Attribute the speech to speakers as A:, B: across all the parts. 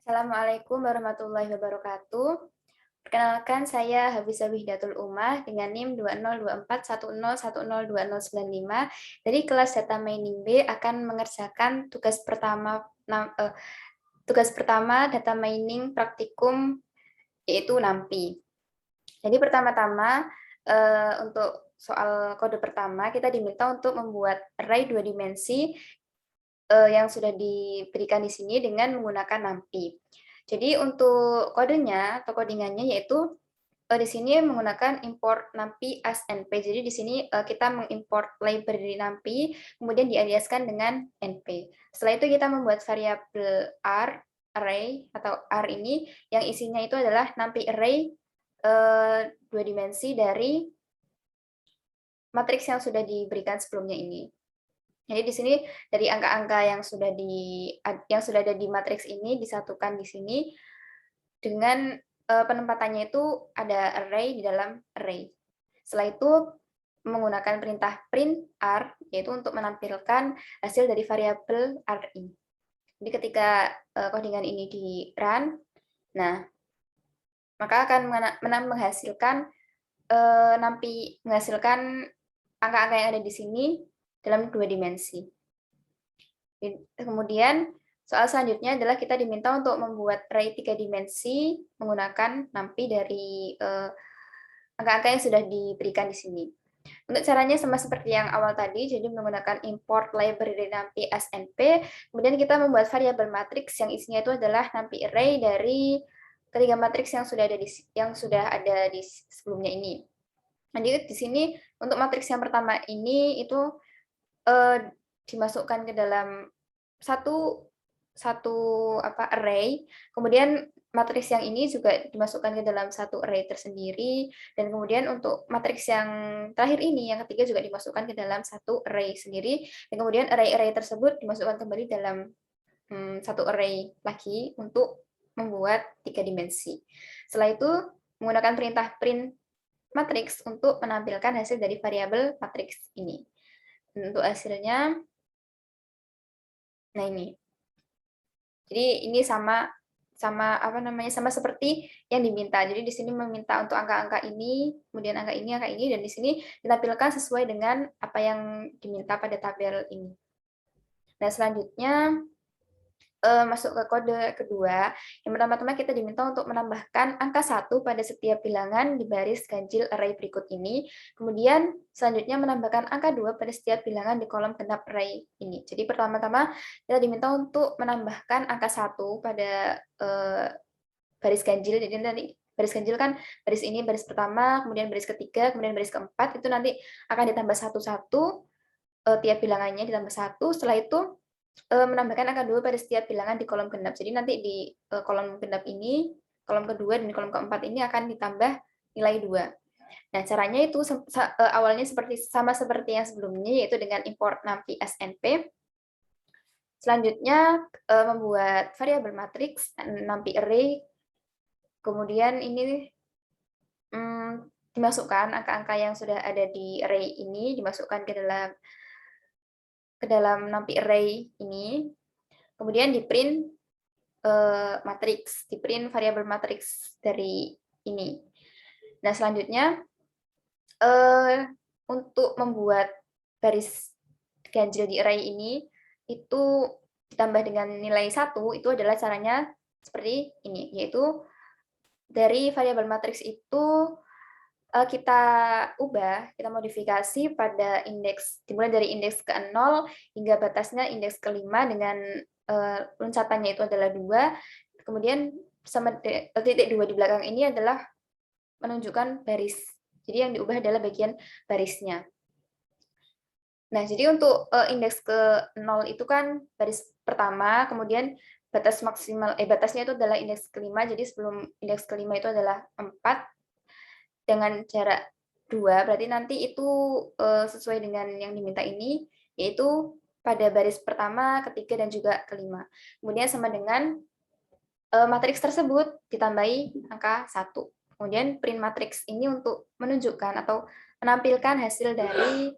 A: Assalamualaikum warahmatullahi wabarakatuh. Perkenalkan, saya Hafizah Wihdatul Ummah dengan NIM 202410102095 dari kelas Data Mining B akan mengerjakan tugas pertama Data Mining Praktikum, yaitu NAMPI. Jadi pertama-tama untuk soal kode pertama kita diminta untuk membuat array 2 dimensi yang sudah diberikan di sini dengan menggunakan NumPy. Jadi untuk kodenya atau codingannya yaitu di sini menggunakan import NumPy as np. Jadi di sini kita mengimport library NumPy kemudian dialiaskan dengan np. Setelah itu kita membuat variabel r array atau r ini yang isinya itu adalah NumPy array 2 dimensi dari matriks yang sudah diberikan sebelumnya ini. Jadi di sini dari angka-angka yang sudah ada di matriks ini disatukan di sini dengan penempatannya itu ada array di dalam array. Setelah itu menggunakan perintah print r, yaitu untuk menampilkan hasil dari variabel r ini. Jadi ketika codingan ini di run, nah maka akan menghasilkan angka-angka yang ada di sini dalam 2 dimensi. Kemudian soal selanjutnya adalah kita diminta untuk membuat array 3 dimensi menggunakan NumPy dari angka-angka yang sudah diberikan di sini. Untuk caranya sama seperti yang awal tadi, jadi menggunakan import library NumPy as np, kemudian kita membuat variabel matriks yang isinya itu adalah NumPy array dari ketiga matriks yang sudah ada di sebelumnya ini. Jadi di sini untuk matriks yang pertama ini itu dimasukkan ke dalam satu array, kemudian matriks yang ini juga dimasukkan ke dalam satu array tersendiri, dan kemudian untuk matriks yang terakhir ini, yang ketiga juga dimasukkan ke dalam satu array sendiri, dan kemudian array-array tersebut dimasukkan kembali dalam satu array lagi untuk membuat 3 dimensi. Setelah itu menggunakan perintah print matriks untuk menampilkan hasil dari variabel matriks ini. Untuk hasilnya, nah ini. Jadi ini sama seperti yang diminta. Jadi di sini meminta untuk angka-angka ini, kemudian angka ini, dan di sini ditampilkan sesuai dengan apa yang diminta pada tabel ini. Nah, selanjutnya masuk ke kode kedua. Yang pertama-tama kita diminta untuk menambahkan angka 1 pada setiap bilangan di baris ganjil array berikut ini. Kemudian selanjutnya menambahkan angka 2 pada setiap bilangan di kolom genap array ini. Jadi pertama-tama kita diminta untuk menambahkan angka 1 pada baris ganjil. Jadi nanti baris ganjil kan baris ini baris pertama, kemudian baris ketiga, kemudian baris keempat, itu nanti akan ditambah satu-satu, tiap bilangannya ditambah 1. Setelah itu menambahkan angka 2 pada setiap bilangan di kolom genap. Jadi nanti di kolom genap ini, kolom kedua dan kolom keempat ini akan ditambah nilai 2. Nah, caranya itu awalnya sama seperti yang sebelumnya, yaitu dengan import NumPy as np. Selanjutnya membuat variabel matriks NumPy array. Kemudian ini dimasukkan angka-angka yang sudah ada di array ini, dimasukkan ke dalam NumPy array ini, kemudian di print matriks, di print variabel matriks dari ini. Nah, selanjutnya untuk membuat baris ganjil di array ini itu ditambah dengan nilai 1, itu adalah caranya seperti ini, yaitu dari variabel matriks itu kita kita modifikasi pada indeks, dimulai dari indeks ke-0 hingga batasnya indeks ke-5 dengan loncatannya itu adalah 2, kemudian sama titik 2 di belakang ini adalah menunjukkan baris. Jadi yang diubah adalah bagian barisnya. Nah, jadi untuk indeks ke-0 itu kan baris pertama, kemudian batasnya itu adalah indeks ke-5, jadi sebelum indeks ke-5 itu adalah 4, dengan jarak 2, berarti nanti itu sesuai dengan yang diminta ini, yaitu pada baris pertama, ketiga, dan juga kelima. Kemudian sama dengan matriks tersebut ditambahi angka 1. Kemudian print matriks ini untuk menunjukkan atau menampilkan hasil dari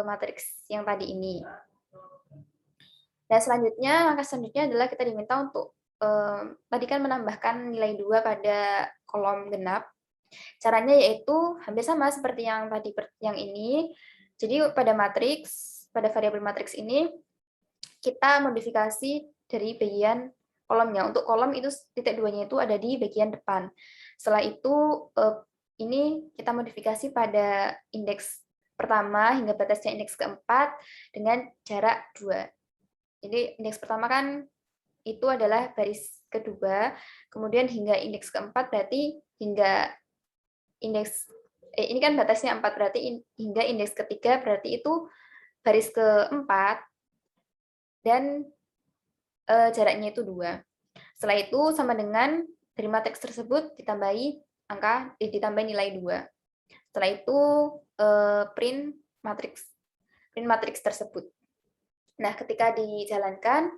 A: matriks yang tadi ini. Dan selanjutnya, langkah selanjutnya adalah kita diminta untuk tadi kan menambahkan nilai 2 pada kolom genap. Caranya yaitu hampir sama seperti yang tadi yang ini. Jadi pada pada variabel matriks ini kita modifikasi dari bagian kolomnya. Untuk kolom itu titik 2-nya itu ada di bagian depan. Setelah itu ini kita modifikasi pada indeks pertama hingga batasnya indeks keempat dengan jarak 2. Jadi indeks pertama kan itu adalah baris kedua, kemudian hingga indeks keempat berarti hingga indeks ini kan batasnya 4 berarti hingga indeks ketiga berarti itu baris keempat dan jaraknya itu 2. Setelah itu sama dengan dari matriks tersebut ditambah nilai 2. Setelah itu print matriks tersebut. Nah, ketika dijalankan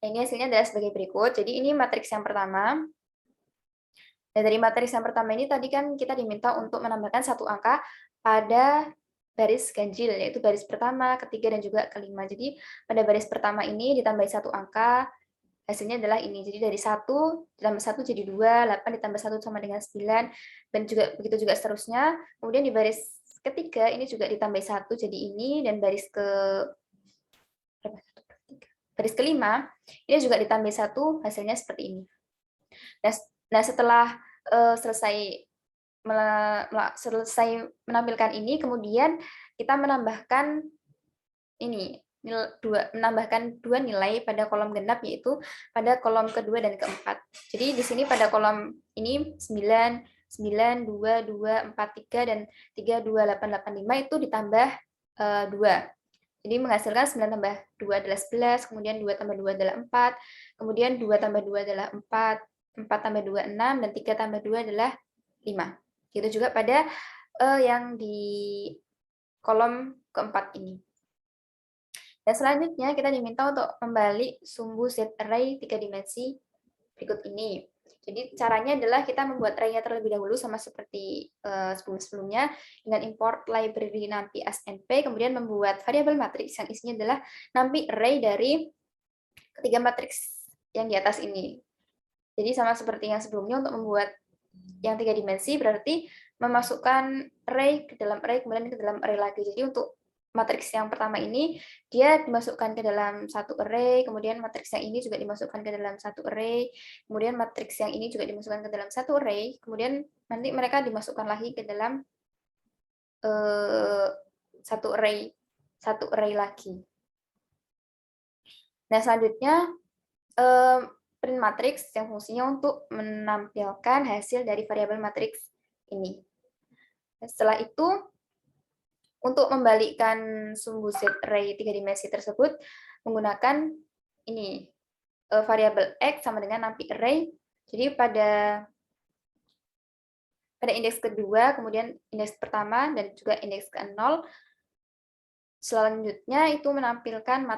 A: ini hasilnya adalah sebagai berikut. Jadi ini matriks yang pertama. Dan dari matriks yang pertama ini tadi kan kita diminta untuk menambahkan satu angka pada baris ganjil, yaitu baris pertama, ketiga, dan juga kelima. Jadi pada baris pertama ini ditambah satu angka, hasilnya adalah ini. Jadi dari 1 ditambah 1 jadi 2, 8 ditambah 1 sama dengan 9, dan juga begitu juga seterusnya. Kemudian di baris ketiga ini juga ditambah 1 jadi ini, dan baris kelima ini juga ditambah 1, hasilnya seperti ini. Nah, setelah selesai menampilkan ini, kemudian kita menambahkan dua nilai pada kolom genap, yaitu pada kolom kedua dan keempat. Jadi di sini pada kolom ini 9, 9, 2, 2, 4, 3, dan 3, 2, 8, 8, 5 itu ditambah 2. Jadi menghasilkan 9 tambah 2 adalah 11, kemudian 2 tambah 2 adalah 4, kemudian 2 tambah 2 adalah 4, 4 tambah 2, 6, dan 3 tambah 2 adalah 5. Gitu juga pada yang di kolom keempat ini. Dan selanjutnya kita diminta untuk membalik sumbu set array 3 dimensi berikut ini. Jadi caranya adalah kita membuat array-nya terlebih dahulu sama seperti sebelum-sebelumnya dengan import library numpy as np, kemudian membuat variabel matriks yang isinya adalah numpy array dari ketiga matriks yang di atas ini. Jadi sama seperti yang sebelumnya, untuk membuat yang 3 dimensi berarti memasukkan array ke dalam array, kemudian ke dalam array lagi. Jadi untuk matriks yang pertama ini dia dimasukkan ke dalam satu array, kemudian matriks yang ini juga dimasukkan ke dalam satu array, kemudian matriks yang ini juga dimasukkan ke dalam satu array, kemudian nanti mereka dimasukkan lagi ke dalam satu array lagi. Nah, selanjutnya print matrix yang fungsinya untuk menampilkan hasil dari variabel matriks ini. Setelah itu, untuk membalikkan sumbu set array 3 dimensi tersebut menggunakan ini variabel x sama dengan numpy array. Jadi pada indeks kedua, kemudian indeks pertama, dan juga indeks ke-0, selanjutnya itu menampilkan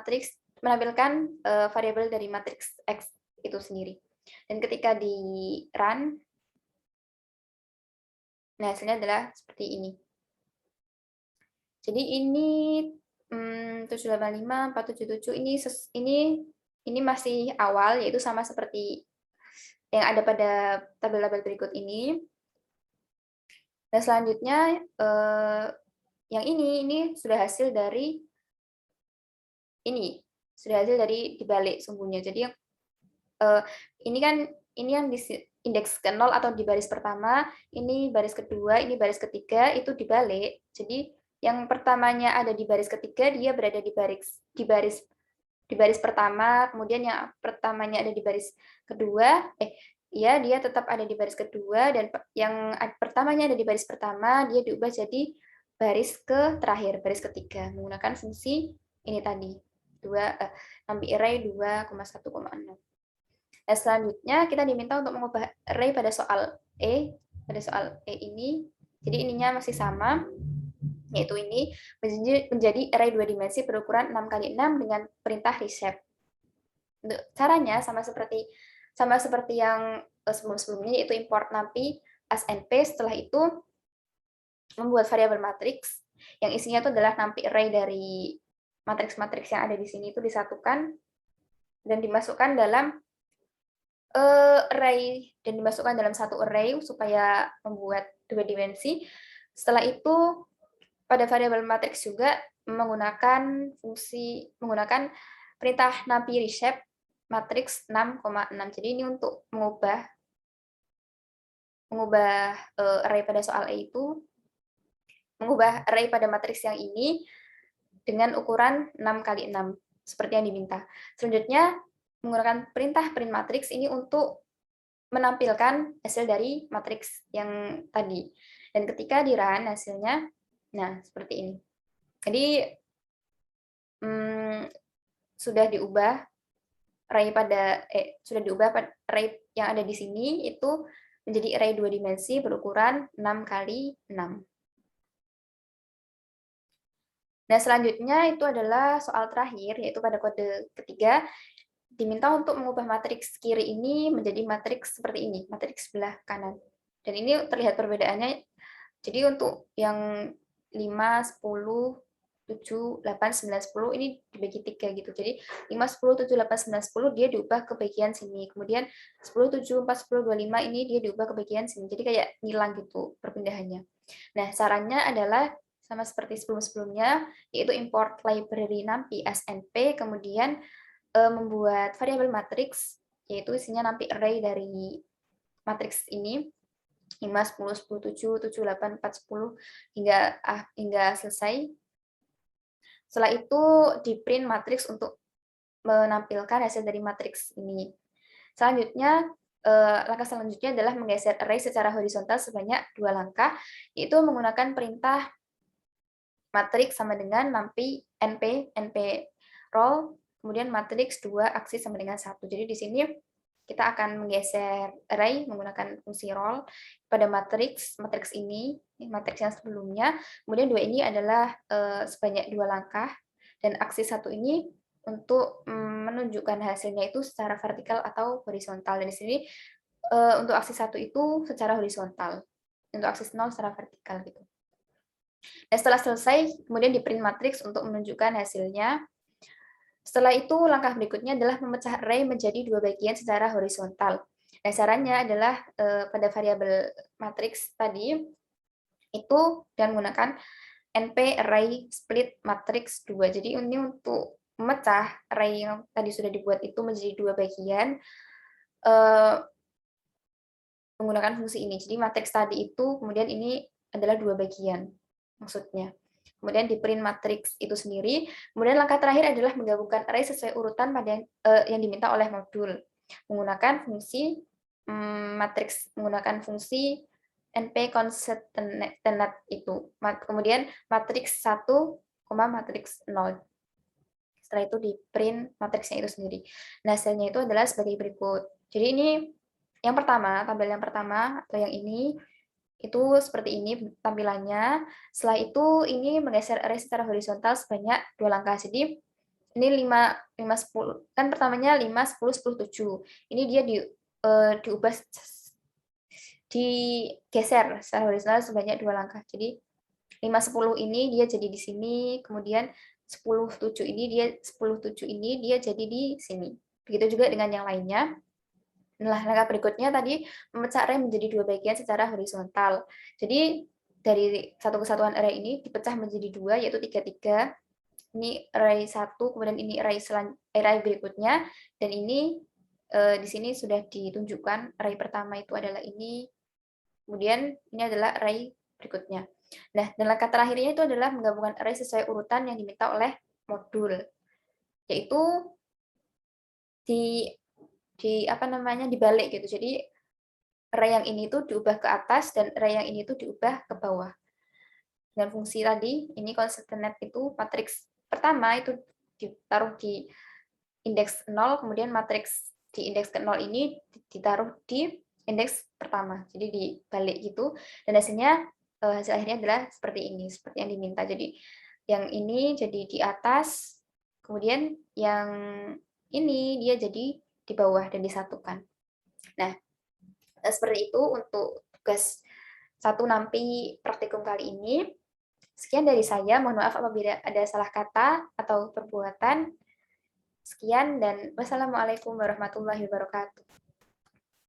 A: variabel dari matriks x itu sendiri. Dan ketika di run, nah hasilnya adalah seperti ini. Jadi ini 785, 477 ini masih awal, yaitu sama seperti yang ada pada tabel-tabel berikut ini. Dan selanjutnya yang ini sudah hasil dari dibalik sumbunya. Jadi ini yang di indeks ke-0 atau di baris pertama, ini baris kedua, ini baris ketiga, itu dibalik. Jadi yang pertamanya ada di baris ketiga, dia berada di baris pertama, kemudian yang pertamanya ada di baris kedua, dia tetap ada di baris kedua, dan yang pertamanya ada di baris pertama, dia diubah jadi baris terakhir, baris ketiga, menggunakan fungsi ini tadi, numpy array 2,1,6. Nah, selanjutnya kita diminta untuk mengubah array pada soal E ini. Jadi ininya masih sama, yaitu ini menjadi array 2 dimensi berukuran 6x6 dengan perintah reshape. Untuk caranya sama seperti yang sebelum-sebelumnya, yaitu import numpy as np. Setelah itu membuat variabel matriks yang isinya itu adalah numpy array dari matriks-matriks yang ada di sini itu disatukan dan dimasukkan dalam array dan dimasukkan dalam satu array supaya membuat dua dimensi. Setelah itu pada variabel matriks juga menggunakan perintah numpy reshape matriks 6,6. Jadi ini untuk mengubah array pada soal E itu, mengubah array pada matriks yang ini dengan ukuran 6 kali 6 seperti yang diminta. Selanjutnya menggunakan perintah print matrix ini untuk menampilkan hasil dari matriks yang tadi. Dan ketika di run hasilnya, nah seperti ini. Jadi sudah diubah array yang ada di sini itu menjadi array 2 dimensi berukuran 6 kali 6. Nah, selanjutnya itu adalah soal terakhir, yaitu pada kode ketiga, diminta untuk mengubah matriks kiri ini menjadi matriks seperti ini, matriks sebelah kanan. Dan ini terlihat perbedaannya. Jadi untuk yang 5, 10, 7, 8, 9, 10 ini dibagi 3 gitu. Jadi 5, 10, 7, 8, 9, 10 dia diubah ke bagian sini. Kemudian 10, 7, 4, 10, 25 ini dia diubah ke bagian sini. Jadi kayak ngilang gitu perpindahannya. Nah, sarannya adalah sama seperti sebelum-sebelumnya, yaitu import library numpy snp, kemudian membuat variabel matriks, yaitu isinya numpy array dari matriks ini, 5, 10, 10, 7, 7, 8, 4, 10, hingga selesai. Setelah itu di print matriks untuk menampilkan hasil dari matriks ini. Selanjutnya, langkah selanjutnya adalah menggeser array secara horizontal sebanyak 2 langkah, yaitu menggunakan perintah matriks sama dengan numpy np roll, kemudian matriks 2 aksis sama dengan 1. Jadi di sini kita akan menggeser array menggunakan fungsi roll pada matriks ini, matriks yang sebelumnya. Kemudian 2 ini adalah sebanyak 2 langkah, dan aksis 1 ini untuk menunjukkan hasilnya itu secara vertikal atau horizontal. Dan di sini untuk aksis 1 itu secara horizontal, untuk aksis 0 secara vertikal gitu. Dan setelah selesai, kemudian di print matriks untuk menunjukkan hasilnya. Setelah itu, langkah berikutnya adalah memecah array menjadi 2 bagian secara horizontal. Nah, caranya adalah pada variabel matriks tadi, itu dan menggunakan np array split matrix 2. Jadi ini untuk memecah array yang tadi sudah dibuat itu menjadi 2 bagian, menggunakan fungsi ini. Jadi matriks tadi itu, kemudian ini adalah 2 bagian maksudnya. Kemudian di print matriks itu sendiri. Kemudian langkah terakhir adalah menggabungkan array sesuai urutan pada yang diminta oleh modul. Menggunakan fungsi matriks, menggunakan fungsi np concatenate itu. Kemudian matriks 1, matriks 0. Setelah itu di print matriksnya itu sendiri. Nah, hasilnya itu adalah sebagai berikut. Jadi ini yang pertama, tabel yang pertama atau yang ini itu seperti ini tampilannya. Setelah itu ini menggeser array secara horizontal sebanyak 2 langkah. Jadi ini 5, 10. Kan pertamanya 5, 10, 10, 7. Ini dia diubah, digeser secara horizontal sebanyak 2 langkah. Jadi 5, 10 ini dia jadi di sini, kemudian 10, 7 ini dia jadi di sini. Begitu juga dengan yang lainnya. Nah, langkah berikutnya tadi memecah array menjadi 2 bagian secara horizontal. Jadi dari satu kesatuan array ini dipecah menjadi 2, yaitu 3, 3. Ini array 1, kemudian ini array berikutnya, dan ini di sini sudah ditunjukkan array pertama itu adalah ini, kemudian ini adalah array berikutnya. Nah, dan langkah terakhirnya itu adalah menggabungkan array sesuai urutan yang diminta oleh modul, yaitu dibalik gitu. Jadi array yang ini tuh diubah ke atas dan array yang ini tuh diubah ke bawah. Dengan fungsi tadi, ini concatenate itu matriks pertama itu ditaruh di indeks 0, kemudian matriks di indeks ke 0 ini ditaruh di indeks pertama. Jadi dibalik gitu, dan hasilnya hasil akhirnya adalah seperti ini, seperti yang diminta. Jadi yang ini jadi di atas, kemudian yang ini dia jadi di bawah dan disatukan. Nah, seperti itu untuk tugas 1 Nampi praktikum kali ini. Sekian dari saya, mohon maaf apabila ada salah kata atau perbuatan. Sekian dan wassalamualaikum warahmatullahi wabarakatuh.